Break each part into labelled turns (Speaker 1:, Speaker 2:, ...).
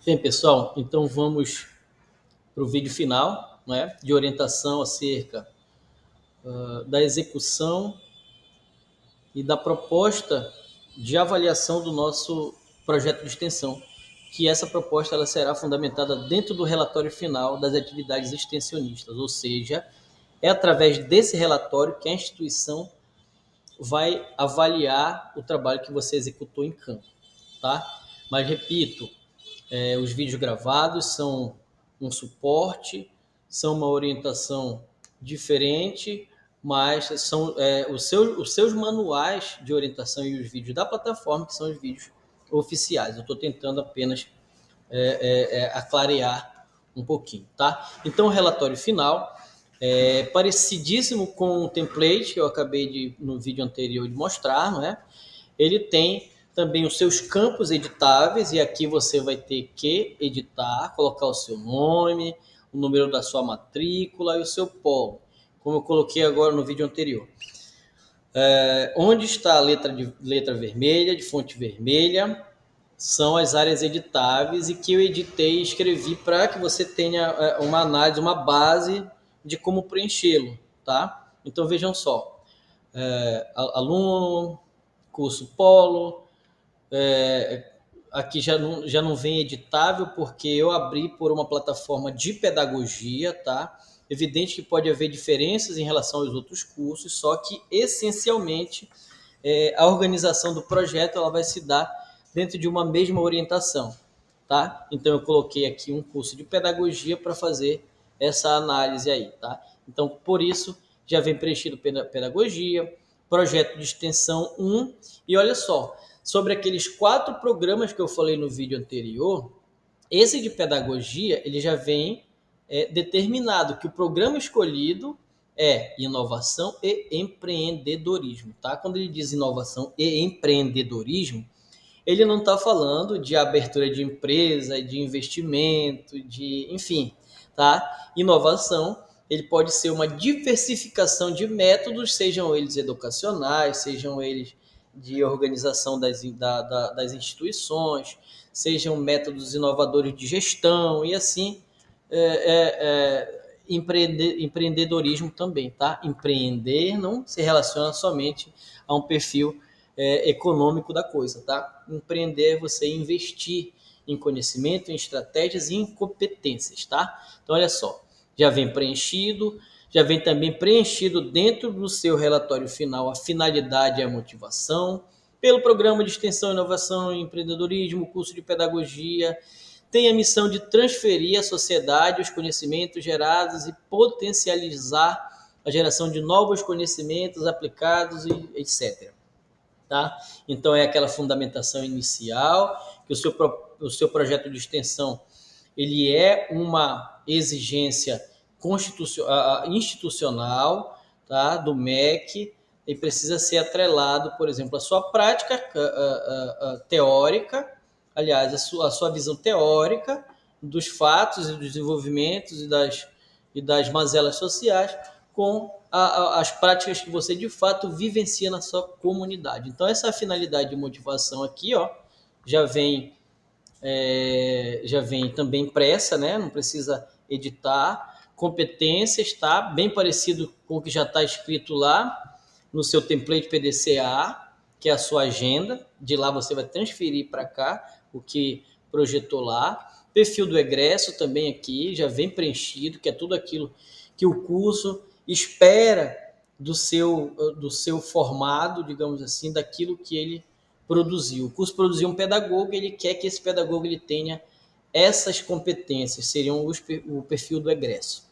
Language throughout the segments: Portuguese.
Speaker 1: Bem, pessoal, então vamos para o vídeo final, né, de orientação acerca da execução e da proposta de avaliação do nosso projeto de extensão, que essa proposta ela será fundamentada dentro do relatório final das atividades extensionistas, ou seja, é através desse relatório que a instituição vai avaliar o trabalho que você executou em campo, tá? Mas repito, os vídeos gravados são um suporte, são uma orientação diferente, mas são os seus manuais de orientação e os vídeos da plataforma, que são os vídeos oficiais. Eu estou tentando apenas aclarear um pouquinho, tá? Então, o relatório final é parecidíssimo com o template que eu acabei no vídeo anterior de mostrar, não é? Ele tem também os seus campos editáveis, e aqui você vai ter que editar, colocar o seu nome, o número da sua matrícula e o seu polo, como eu coloquei agora no vídeo anterior. Onde está a letra vermelha, de fonte vermelha, são as áreas editáveis e que eu editei e escrevi para que você tenha uma análise, uma base de como preenchê-lo, tá? Então vejam só, aluno, curso polo, aqui já não vem editável porque eu abri por uma plataforma de pedagogia, tá? Evidente que pode haver diferenças em relação aos outros cursos, só que essencialmente a organização do projeto ela vai se dar dentro de uma mesma orientação, tá? Então eu coloquei aqui um curso de pedagogia para fazer essa análise aí, tá? Então por isso já vem preenchido pedagogia, projeto de extensão 1, e olha só, sobre aqueles 4 programas que eu falei no vídeo anterior, esse de pedagogia ele já vem determinado que o programa escolhido é inovação e empreendedorismo, tá? Quando ele diz inovação e empreendedorismo, ele não está falando de abertura de empresa, de investimento, enfim, tá? Inovação, ele pode ser uma diversificação de métodos, sejam eles educacionais, sejam eles de organização das instituições, sejam métodos inovadores de gestão e assim empreendedorismo também, tá? Empreender não se relaciona somente a um perfil econômico da coisa, tá? Empreender é você investir em conhecimento, em estratégias e em competências, tá? Então, olha só, já vem preenchido, já vem também preenchido dentro do seu relatório final a finalidade e a motivação, pelo programa de extensão, inovação e empreendedorismo, curso de pedagogia, tem a missão de transferir à sociedade os conhecimentos gerados e potencializar a geração de novos conhecimentos aplicados e etc. Tá? Então é aquela fundamentação inicial, que o seu projeto de extensão ele é uma exigência institucional, tá? Do MEC, e precisa ser atrelado, por exemplo, à sua prática teórica, aliás, a sua visão teórica dos fatos e dos desenvolvimentos e das mazelas sociais com as práticas que você de fato vivencia na sua comunidade. Então essa finalidade de motivação aqui, ó, já vem também impressa, né? Não precisa editar. Competências está bem parecido com o que já está escrito lá no seu template PDCA, que é a sua agenda. De lá você vai transferir para cá o que projetou lá. Perfil do egresso também aqui já vem preenchido, que é tudo aquilo que o curso espera do seu formado, digamos assim, daquilo que ele produziu. O curso produziu um pedagogo, ele quer que esse pedagogo ele tenha essas competências, seriam o perfil do egresso.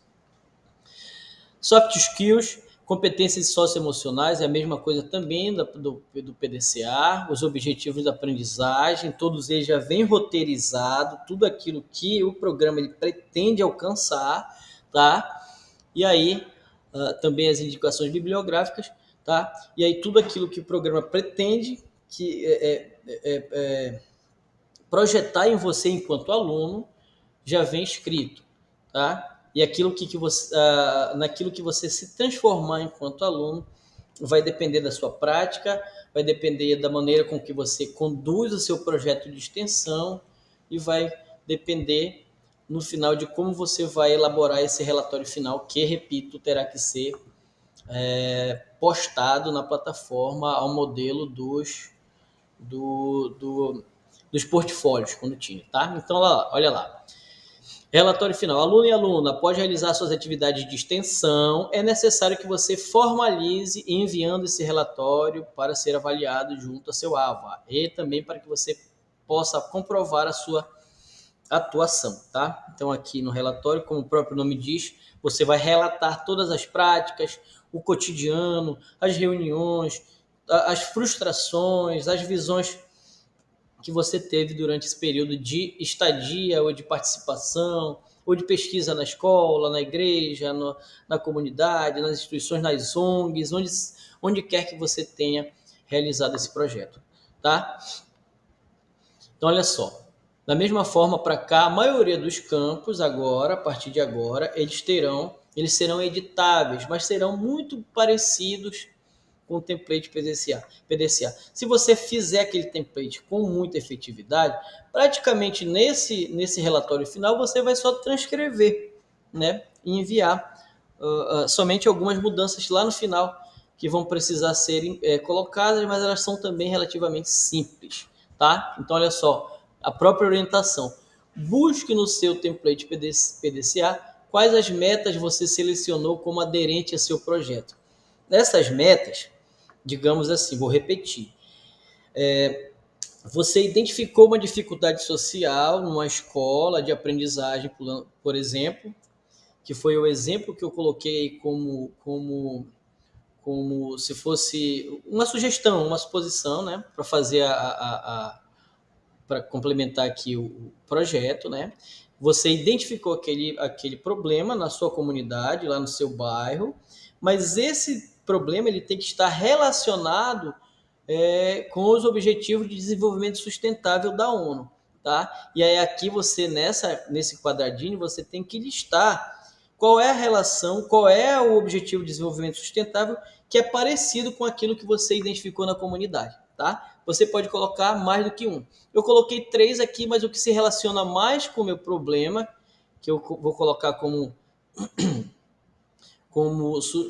Speaker 1: Soft skills, competências socioemocionais, é a mesma coisa também do PDCA, os objetivos da aprendizagem, todos eles já vêm roteirizados, tudo aquilo que o programa ele pretende alcançar, tá? E aí, também as indicações bibliográficas, tá? E aí tudo aquilo que o programa pretende projetar em você enquanto aluno já vem escrito, tá? E aquilo naquilo que você se transformar enquanto aluno vai depender da sua prática, vai depender da maneira com que você conduz o seu projeto de extensão e vai depender no final de como você vai elaborar esse relatório final, que, repito, terá que ser postado na plataforma ao modelo dos portfólios quando tinha, tá? Então, olha lá. Relatório final. Aluno e aluna, após realizar suas atividades de extensão, é necessário que você formalize enviando esse relatório para ser avaliado junto a seu AVA e também para que você possa comprovar a sua atuação, tá? Então, aqui no relatório, como o próprio nome diz, você vai relatar todas as práticas, o cotidiano, as reuniões, as frustrações, as visões que você teve durante esse período de estadia ou de participação, ou de pesquisa na escola, na igreja, na comunidade, nas instituições, nas ONGs, onde quer que você tenha realizado esse projeto, tá? Então, olha só. Da mesma forma, para cá, a maioria dos campos, agora, a partir de agora, eles serão editáveis, mas serão muito parecidos com o template PDCA. Se você fizer aquele template com muita efetividade, praticamente nesse relatório final, você vai só transcrever, né, e enviar somente algumas mudanças lá no final que vão precisar serem colocadas, mas elas são também relativamente simples, tá? Então, olha só, a própria orientação. Busque no seu template PDCA quais as metas você selecionou como aderente a seu projeto. Nessas metas, digamos assim, vou repetir. Você identificou uma dificuldade social numa escola de aprendizagem, por exemplo, que foi o exemplo que eu coloquei como se fosse uma sugestão, uma suposição, né, para fazer para complementar aqui o projeto, né? Você identificou aquele problema na sua comunidade, lá no seu bairro, mas esse problema ele tem que estar relacionado com os Objetivos de Desenvolvimento Sustentável da ONU, tá? E aí aqui você, nesse quadradinho, você tem que listar qual é a relação, qual é o Objetivo de Desenvolvimento Sustentável que é parecido com aquilo que você identificou na comunidade, tá? Você pode colocar mais do que um. Eu coloquei 3 aqui, mas o que se relaciona mais com o meu problema, que eu vou colocar como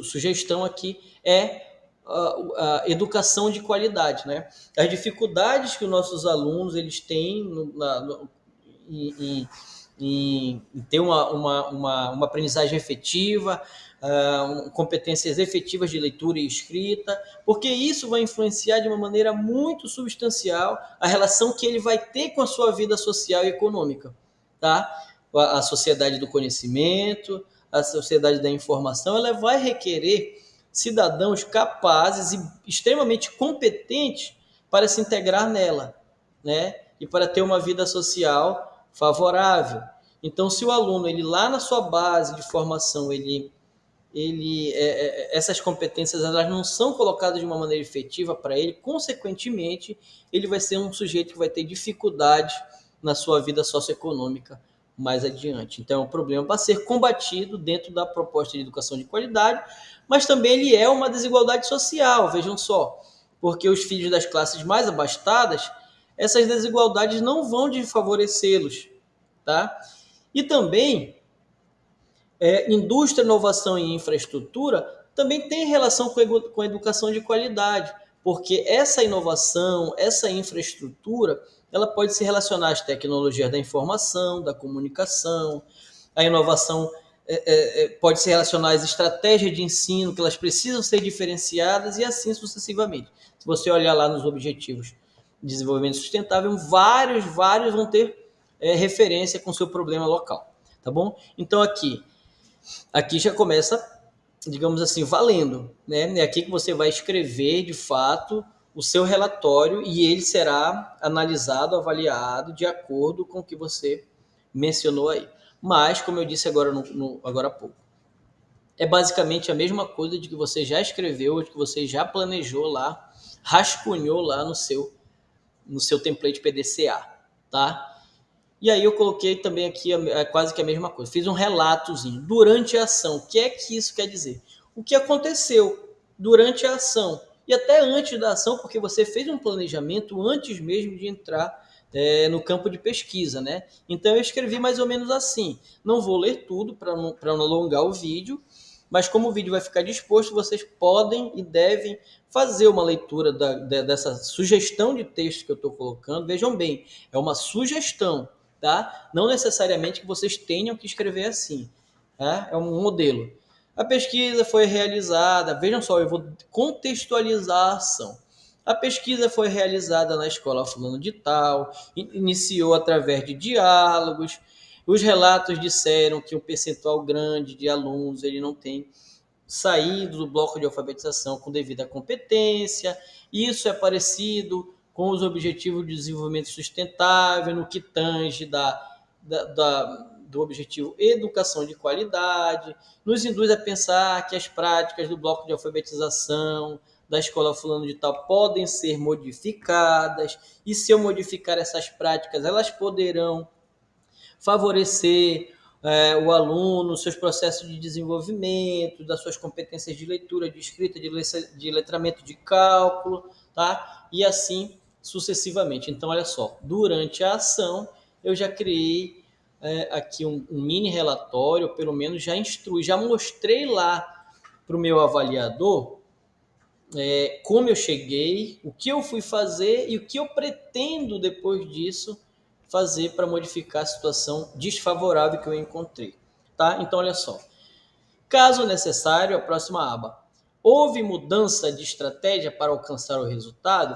Speaker 1: sugestão aqui, é a educação de qualidade, né? As dificuldades que os nossos alunos eles têm em ter uma aprendizagem efetiva, competências efetivas de leitura e escrita, porque isso vai influenciar de uma maneira muito substancial a relação que ele vai ter com a sua vida social e econômica, tá? A sociedade do conhecimento, a sociedade da informação, ela vai requerer cidadãos capazes e extremamente competentes para se integrar nela, né? E para ter uma vida social favorável. Então, se o aluno, ele lá na sua base de formação, essas competências elas não são colocadas de uma maneira efetiva para ele, consequentemente, ele vai ser um sujeito que vai ter dificuldade na sua vida socioeconômica mais adiante. Então, é um problema para ser combatido dentro da proposta de educação de qualidade, mas também ele é uma desigualdade social, vejam só, porque os filhos das classes mais abastadas, essas desigualdades não vão desfavorecê-los, tá? E também indústria, inovação e infraestrutura também tem relação com a educação de qualidade, porque essa inovação, essa infraestrutura, ela pode se relacionar às tecnologias da informação, da comunicação, a inovação pode se relacionar às estratégias de ensino, que elas precisam ser diferenciadas e assim sucessivamente. Se você olhar lá nos Objetivos de Desenvolvimento Sustentável, vários vão ter referência com o seu problema local, tá bom? Então aqui já começa, digamos assim, valendo, né? É aqui que você vai escrever, de fato, o seu relatório e ele será analisado, avaliado de acordo com o que você mencionou aí. Mas, como eu disse agora há pouco, é basicamente a mesma coisa de que você já escreveu, de que você já planejou lá, rascunhou lá no seu template PDCA, tá? E aí eu coloquei também aqui quase que a mesma coisa. Fiz um relatozinho durante a ação. O que é que isso quer dizer? O que aconteceu durante a ação e até antes da ação, porque você fez um planejamento antes mesmo de entrar no campo de pesquisa, né? Então eu escrevi mais ou menos assim. Não vou ler tudo para não alongar o vídeo, mas como o vídeo vai ficar disposto, vocês podem e devem fazer uma leitura dessa sugestão de texto que eu estou colocando. Vejam bem, é uma sugestão, tá? Não necessariamente que vocês tenham que escrever assim, tá? É um modelo. A pesquisa foi realizada, vejam só, eu vou contextualizar a ação. A pesquisa foi realizada na escola fulano de tal, iniciou através de diálogos. Os relatos disseram que um percentual grande de alunos ele não tem saído do bloco de alfabetização com devida competência. Isso é parecido com os objetivos de desenvolvimento sustentável no que tange do objetivo educação de qualidade. Nos induz a pensar que as práticas do bloco de alfabetização da escola fulano de tal podem ser modificadas, e se eu modificar essas práticas, elas poderão favorecer o aluno, seus processos de desenvolvimento, das suas competências de leitura, de escrita, de letramento, de cálculo, tá? E assim sucessivamente. Então, olha só, durante a ação, eu já criei aqui um mini relatório, pelo menos já instruí, já mostrei lá para o meu avaliador como eu cheguei, o que eu fui fazer e o que eu pretendo depois disso fazer para modificar a situação desfavorável que eu encontrei. Tá? Então, olha só. Caso necessário, a próxima aba. Houve mudança de estratégia para alcançar o resultado?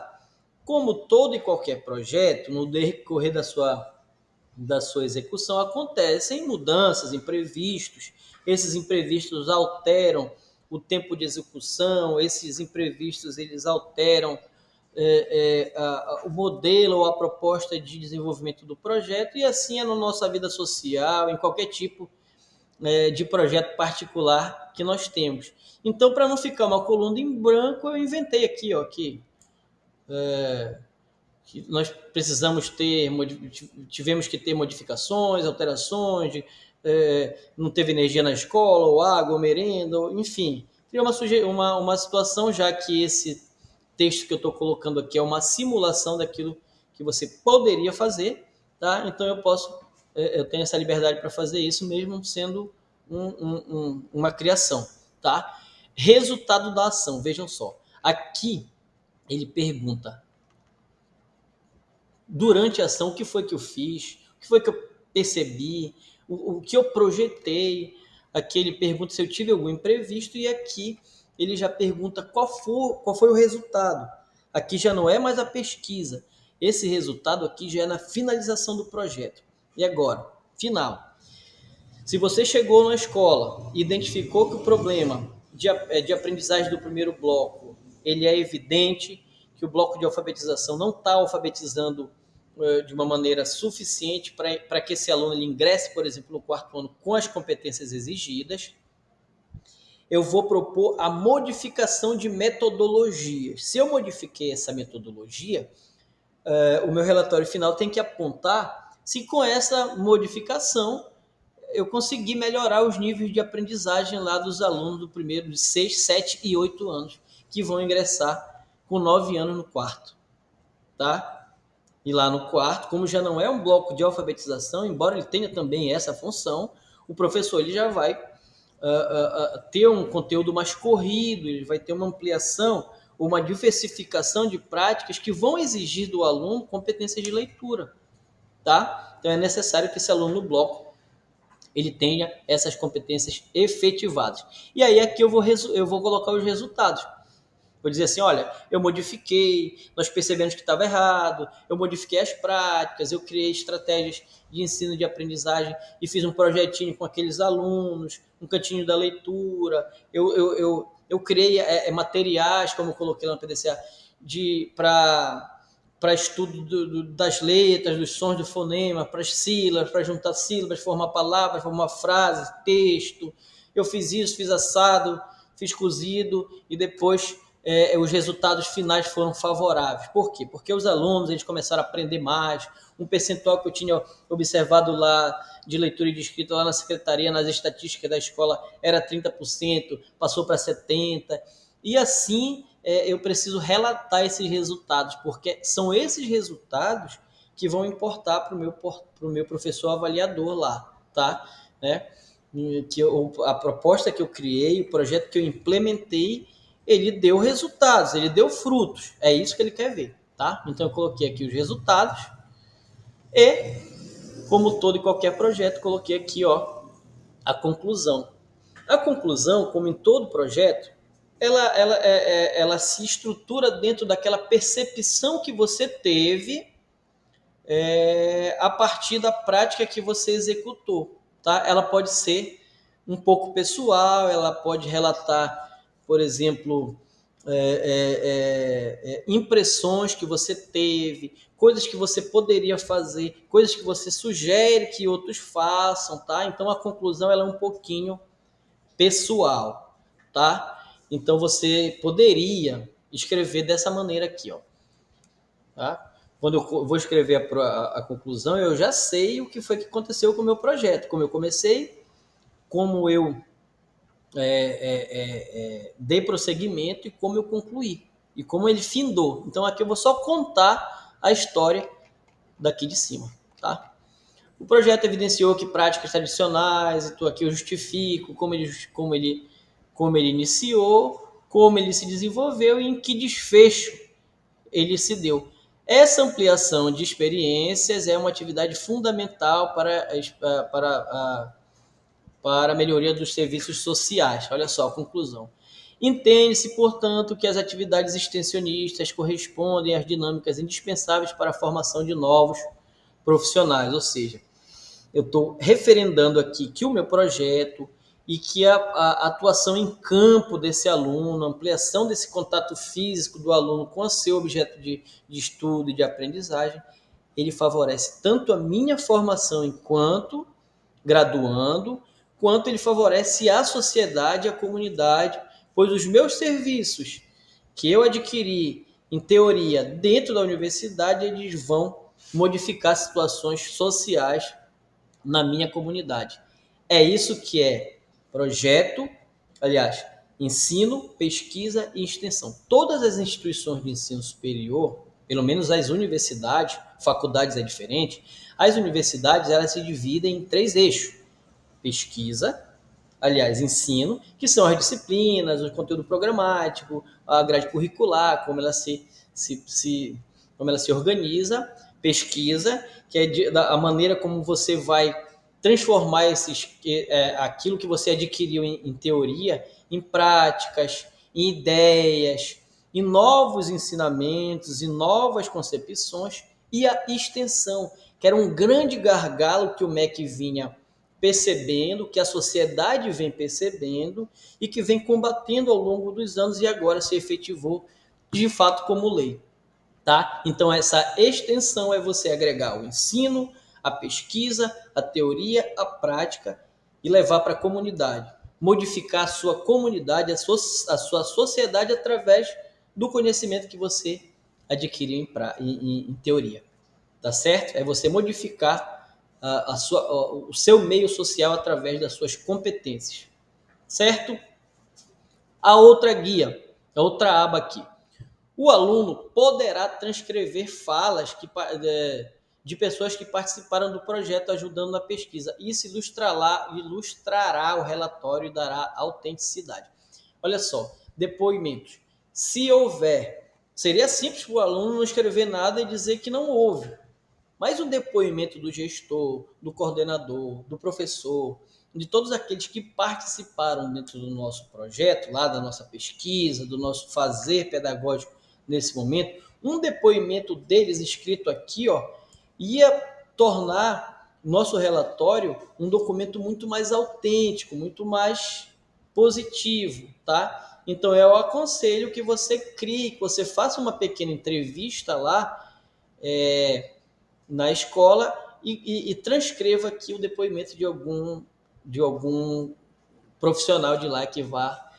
Speaker 1: Como todo e qualquer projeto, no decorrer da sua execução, acontecem mudanças, imprevistos. Esses imprevistos alteram o tempo de execução, esses imprevistos eles alteram o modelo ou a proposta de desenvolvimento do projeto, e assim é na nossa vida social, em qualquer tipo de projeto particular que nós temos. Então, para não ficar uma coluna em branco, eu inventei aqui, ó, que nós tivemos que ter modificações, alterações, não teve energia na escola, ou água, ou merenda, enfim. Criou uma situação, já que esse texto que eu estou colocando aqui é uma simulação daquilo que você poderia fazer, tá? Então eu tenho essa liberdade para fazer isso, mesmo sendo uma criação, tá? Resultado da ação, vejam só. Aqui ele pergunta: durante a ação, o que foi que eu fiz, o que foi que eu percebi, o que eu projetei. Aqui ele pergunta se eu tive algum imprevisto, e aqui ele já pergunta qual foi o resultado. Aqui já não é mais a pesquisa, esse resultado aqui já é na finalização do projeto. E agora, final. Se você chegou na escola e identificou que o problema de aprendizagem do primeiro bloco ele é evidente, que o bloco de alfabetização não está alfabetizando de uma maneira suficiente para que esse aluno ele ingresse, por exemplo, no quarto ano com as competências exigidas, eu vou propor a modificação de metodologias. Se eu modifiquei essa metodologia, o meu relatório final tem que apontar se com essa modificação eu consegui melhorar os níveis de aprendizagem lá dos alunos do primeiro, de 6, 7 e 8 anos, que vão ingressar com 9 anos no quarto, tá? E lá no quarto, como já não é um bloco de alfabetização, embora ele tenha também essa função, o professor ele já vai ter um conteúdo mais corrido, ele vai ter uma ampliação, uma diversificação de práticas que vão exigir do aluno competências de leitura, tá? Então é necessário que esse aluno no bloco ele tenha essas competências efetivadas. E aí aqui eu vou colocar os resultados. Vou dizer assim, olha, eu modifiquei, nós percebemos que estava errado, eu modifiquei as práticas, eu criei estratégias de ensino de aprendizagem e fiz um projetinho com aqueles alunos, um cantinho da leitura, eu criei materiais, como eu coloquei lá no PDCA, para estudo das letras, dos sons do fonema, para as sílabas, para juntar sílabas, formar palavras, formar frases, texto. Eu fiz isso, fiz assado, fiz cozido e depois os resultados finais foram favoráveis. Por quê? Porque os alunos eles começaram a aprender mais, um percentual que eu tinha observado lá de leitura e de escrita lá na secretaria, nas estatísticas da escola, era 30%, passou para 70%, e assim eu preciso relatar esses resultados, porque são esses resultados que vão importar para o meu professor avaliador lá, tá? Né? A proposta que eu criei, o projeto que eu implementei, ele deu resultados, ele deu frutos. É isso que ele quer ver, tá? Então eu coloquei aqui os resultados e, como todo e qualquer projeto, coloquei aqui, ó, a conclusão. A conclusão, como em todo projeto, ela se estrutura dentro daquela percepção que você teve a partir da prática que você executou, tá? Ela pode ser um pouco pessoal, ela pode relatar, por exemplo, impressões que você teve, coisas que você poderia fazer, coisas que você sugere que outros façam, tá? Então a conclusão ela é um pouquinho pessoal, tá? Então você poderia escrever dessa maneira aqui, ó, tá? Quando eu vou escrever a conclusão, eu já sei o que foi que aconteceu com o meu projeto, como eu comecei, como eu dei prosseguimento e como eu concluí, e como ele findou. Então aqui eu vou só contar a história daqui de cima, tá? O projeto evidenciou que práticas tradicionais, então aqui eu justifico como ele iniciou, como ele se desenvolveu e em que desfecho ele se deu. Essa ampliação de experiências é uma atividade fundamental para a melhoria dos serviços sociais. Olha só a conclusão. Entende-se, portanto, que as atividades extensionistas correspondem às dinâmicas indispensáveis para a formação de novos profissionais, ou seja, eu estou referendando aqui que o meu projeto e que a atuação em campo desse aluno, a ampliação desse contato físico do aluno com o seu objeto de estudo e de aprendizagem, ele favorece tanto a minha formação enquanto graduando, quanto ele favorece a sociedade, a comunidade, pois os meus serviços que eu adquiri, em teoria, dentro da universidade, eles vão modificar situações sociais na minha comunidade. É isso que é projeto, aliás, ensino, pesquisa e extensão. Todas as instituições de ensino superior, pelo menos as universidades, faculdades é diferente, as universidades elas se dividem em 3 eixos: pesquisa, aliás, ensino, que são as disciplinas, o conteúdo programático, a grade curricular, como ela se organiza, pesquisa, que é a maneira como você vai transformar aquilo que você adquiriu em teoria em práticas, em ideias, em novos ensinamentos, em novas concepções, e a extensão, que era um grande gargalo que o MEC vinha percebendo, que a sociedade vem percebendo e que vem combatendo ao longo dos anos e agora se efetivou de fato como lei. Tá? Então, essa extensão é você agregar o ensino, a pesquisa, a teoria, a prática e levar para a comunidade. Modificar a sua comunidade, a sua sociedade através do conhecimento que você adquiriu em teoria. Tá certo? É você modificar o seu meio social através das suas competências. Certo? A outra guia, a outra aba aqui. O aluno poderá transcrever falas de pessoas que participaram do projeto ajudando na pesquisa. Isso ilustrará o relatório e dará autenticidade. Olha só, depoimentos. Se houver, seria simples para o aluno não escrever nada e dizer que não houve. Mas o depoimento do gestor, do coordenador, do professor, de todos aqueles que participaram dentro do nosso projeto, lá da nossa pesquisa, do nosso fazer pedagógico nesse momento, um depoimento deles escrito aqui, ó, ia tornar nosso relatório um documento muito mais autêntico, muito mais positivo, tá? Então eu aconselho que você crie, que você faça uma pequena entrevista lá, na escola e transcreva aqui o depoimento de algum profissional de lá que vá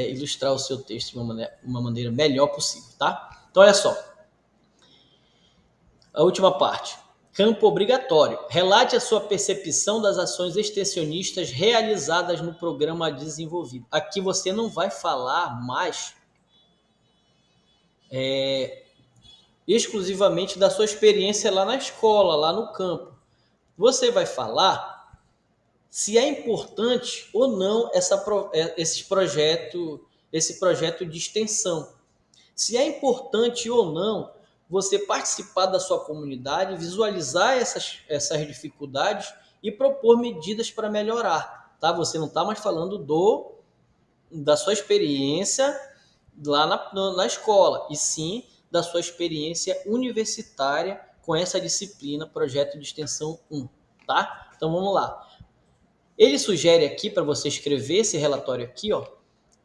Speaker 1: ilustrar o seu texto de uma maneira melhor possível, tá? Então, olha só. A última parte. Campo obrigatório. Relate a sua percepção das ações extensionistas realizadas no programa desenvolvido. Aqui você não vai falar mais exclusivamente da sua experiência lá na escola, lá no campo. Você vai falar se é importante ou não esse projeto de extensão. Se é importante ou não você participar da sua comunidade, visualizar essas dificuldades e propor medidas para melhorar. Tá? Você não está mais falando da sua experiência lá na escola, e sim da sua experiência universitária com essa disciplina, projeto de extensão 1. Tá? Então vamos lá. Ele sugere aqui para você escrever esse relatório aqui, ó,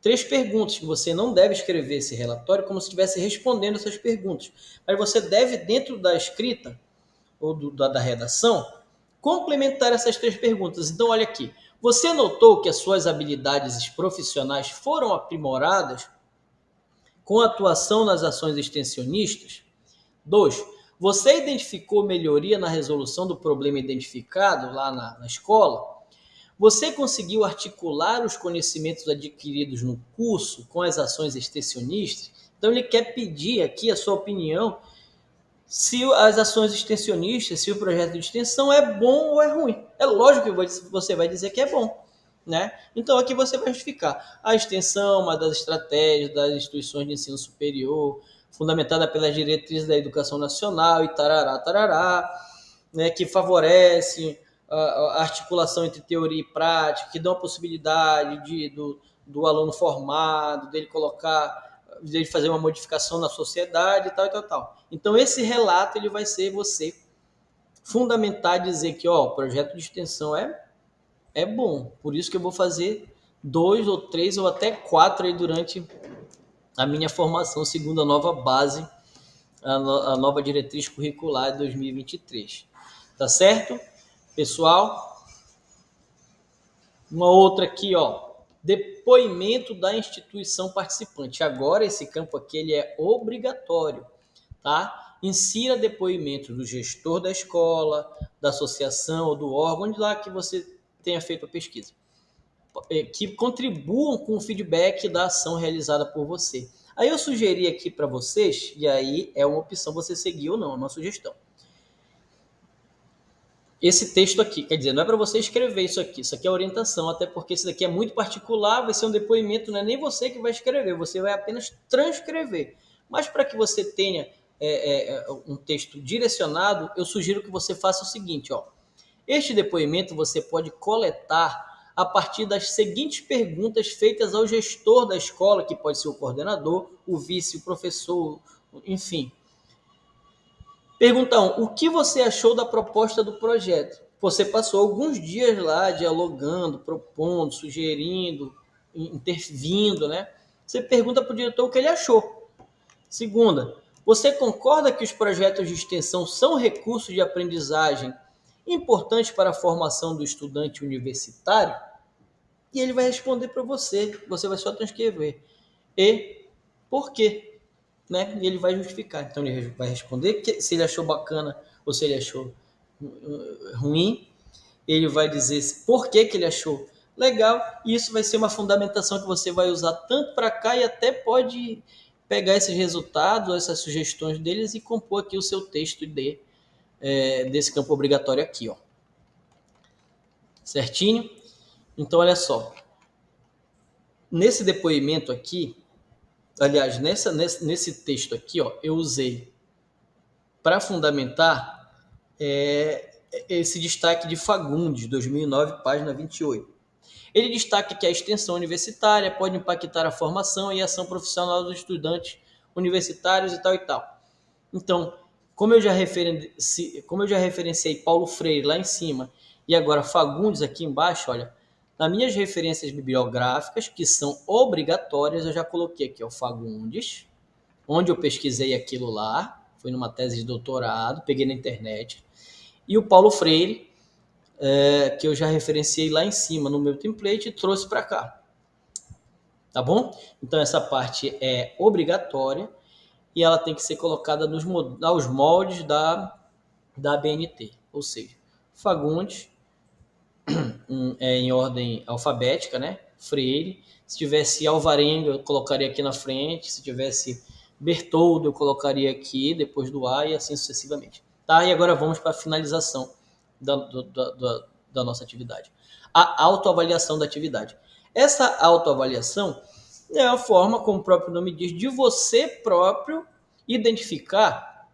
Speaker 1: 3 perguntas que você não deve escrever esse relatório como se estivesse respondendo essas perguntas. Mas você deve, dentro da escrita ou da redação, complementar essas 3 perguntas. Então, olha aqui. Você notou que as suas habilidades profissionais foram aprimoradas com a atuação nas ações extensionistas? 2. Você identificou melhoria na resolução do problema identificado lá na escola? Você conseguiu articular os conhecimentos adquiridos no curso com as ações extensionistas? Então, ele quer pedir aqui a sua opinião se as ações extensionistas, se o projeto de extensão é bom ou é ruim. É lógico que você vai dizer que é bom, né? Então, aqui você vai justificar. A extensão, uma das estratégias das instituições de ensino superior, fundamentada pelas diretrizes da educação nacional e tarará, né, que favorece a articulação entre teoria e prática, que dão a possibilidade do aluno formado, dele fazer uma modificação na sociedade e tal, e tal, tal. Então, esse relato ele vai ser você fundamentar, dizer que ó, o projeto de extensão é bom, por isso que eu vou fazer 2 ou 3 ou até 4 aí durante a minha formação, segundo a nova base, a nova diretriz curricular de 2023. Tá certo? Pessoal, uma outra aqui, ó, depoimento da instituição participante. Agora esse campo aqui ele é obrigatório, tá? Insira depoimento do gestor da escola, da associação ou do órgão, onde lá que você tenha feito a pesquisa, que contribuam com o feedback da ação realizada por você. Aí eu sugeri aqui para vocês, e aí é uma opção você seguir ou não, é uma sugestão. Esse texto aqui, quer dizer, não é para você escrever isso aqui é orientação, até porque isso daqui é muito particular, vai ser um depoimento, não é nem você que vai escrever, você vai apenas transcrever. Mas para que você tenha um texto direcionado, eu sugiro que você faça o seguinte, ó. Este depoimento você pode coletar a partir das seguintes perguntas feitas ao gestor da escola, que pode ser o coordenador, o vice, o professor, enfim. Pergunta 1. O que você achou da proposta do projeto? Você passou alguns dias lá dialogando, propondo, sugerindo, intervindo, né? Você pergunta para o diretor o que ele achou. Segunda, você concorda que os projetos de extensão são recursos de aprendizagem importantes para a formação do estudante universitário? E ele vai responder para você. Você vai só transcrever. E por quê? Né? E ele vai justificar. Então ele vai responder se ele achou bacana ou se ele achou ruim. Ele vai dizer por que ele achou legal. E isso vai ser uma fundamentação que você vai usar tanto para cá e até pode pegar esses resultados, essas sugestões deles e compor aqui o seu texto desse campo obrigatório aqui, ó. Certinho? Então, olha só. Nesse depoimento aqui, aliás, nesse texto aqui, ó, eu usei para fundamentar esse destaque de Fagundes, 2009, página 28. Ele destaca que a extensão universitária pode impactar a formação e a ação profissional dos estudantes universitários e tal e tal. Então, como eu já referenciei Paulo Freire lá em cima e agora Fagundes aqui embaixo, olha, nas minhas referências bibliográficas, que são obrigatórias, eu já coloquei aqui o Fagundes, onde eu pesquisei aquilo lá, foi numa tese de doutorado, peguei na internet, e o Paulo Freire, que eu já referenciei lá em cima no meu template e trouxe para cá. Tá bom? Então essa parte é obrigatória e ela tem que ser colocada aos moldes da ABNT, ou seja, Fagundes, em ordem alfabética, né? Freire. Se tivesse Alvarenga, eu colocaria aqui na frente. Se tivesse Bertoldo eu colocaria aqui, depois do A e assim sucessivamente. Tá? E agora vamos para a finalização da nossa atividade. A autoavaliação da atividade. Essa autoavaliação é a forma, como o próprio nome diz, de você próprio identificar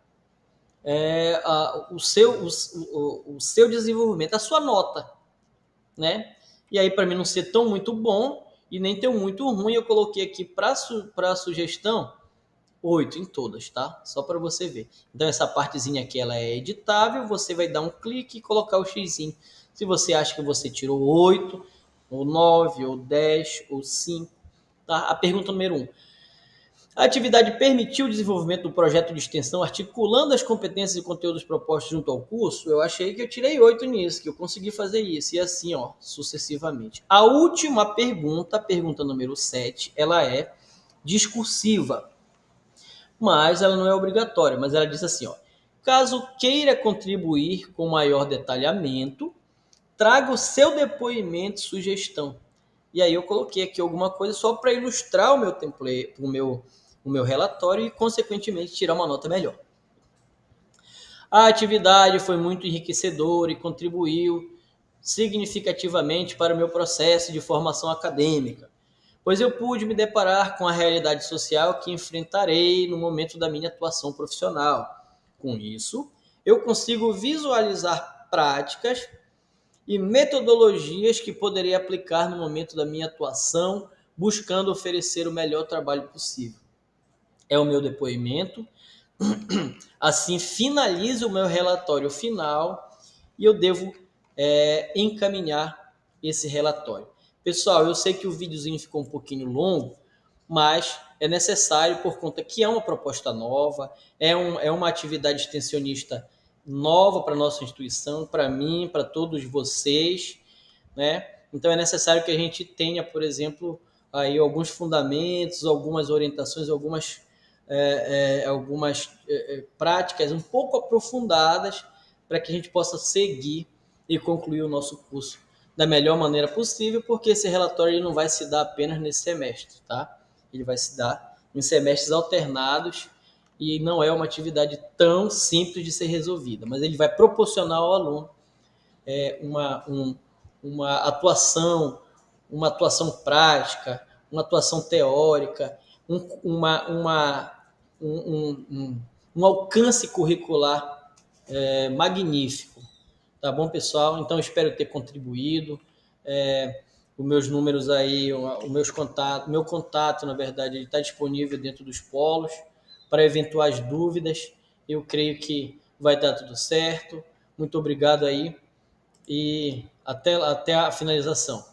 Speaker 1: o seu desenvolvimento, a sua nota, né? E aí, para mim não ser tão muito bom e nem tão muito ruim, eu coloquei aqui para a sugestão 8 em todas, tá? Só para você ver. Então, essa partezinha aqui ela é editável, você vai dar um clique e colocar o xizinho. Se você acha que você tirou 8, ou 9, ou 10, ou 5, tá? A pergunta número 1. A atividade permitiu o desenvolvimento do projeto de extensão articulando as competências e conteúdos propostos junto ao curso? Eu achei que eu tirei 8 nisso, que eu consegui fazer isso, e assim, ó, sucessivamente. A última pergunta, a pergunta número 7, ela é discursiva, mas ela não é obrigatória, mas ela diz assim, ó, caso queira contribuir com maior detalhamento, traga o seu depoimento e sugestão. E aí eu coloquei aqui alguma coisa só para ilustrar o meu template, o meu relatório e, consequentemente, tirar uma nota melhor. A atividade foi muito enriquecedora e contribuiu significativamente para o meu processo de formação acadêmica, pois eu pude me deparar com a realidade social que enfrentarei no momento da minha atuação profissional. Com isso, eu consigo visualizar práticas e metodologias que poderei aplicar no momento da minha atuação, buscando oferecer o melhor trabalho possível. É o meu depoimento. Assim, finalizo o meu relatório final e eu devo encaminhar esse relatório. Pessoal, eu sei que o videozinho ficou um pouquinho longo, mas é necessário por conta que é uma proposta nova, é uma atividade extensionista nova para a nossa instituição, para mim, para todos vocês, né? Então é necessário que a gente tenha, por exemplo, aí alguns fundamentos, algumas orientações, algumas práticas um pouco aprofundadas para que a gente possa seguir e concluir o nosso curso da melhor maneira possível, porque esse relatório ele não vai se dar apenas nesse semestre, tá? Ele vai se dar em semestres alternados e não é uma atividade tão simples de ser resolvida, mas ele vai proporcionar ao aluno uma atuação prática, uma atuação teórica, um alcance curricular magnífico. Tá bom, pessoal? Então, espero ter contribuído. Os meus números aí, meu contato, na verdade, ele está disponível dentro dos polos para eventuais dúvidas. Eu creio que vai dar tudo certo. Muito obrigado aí e até a finalização.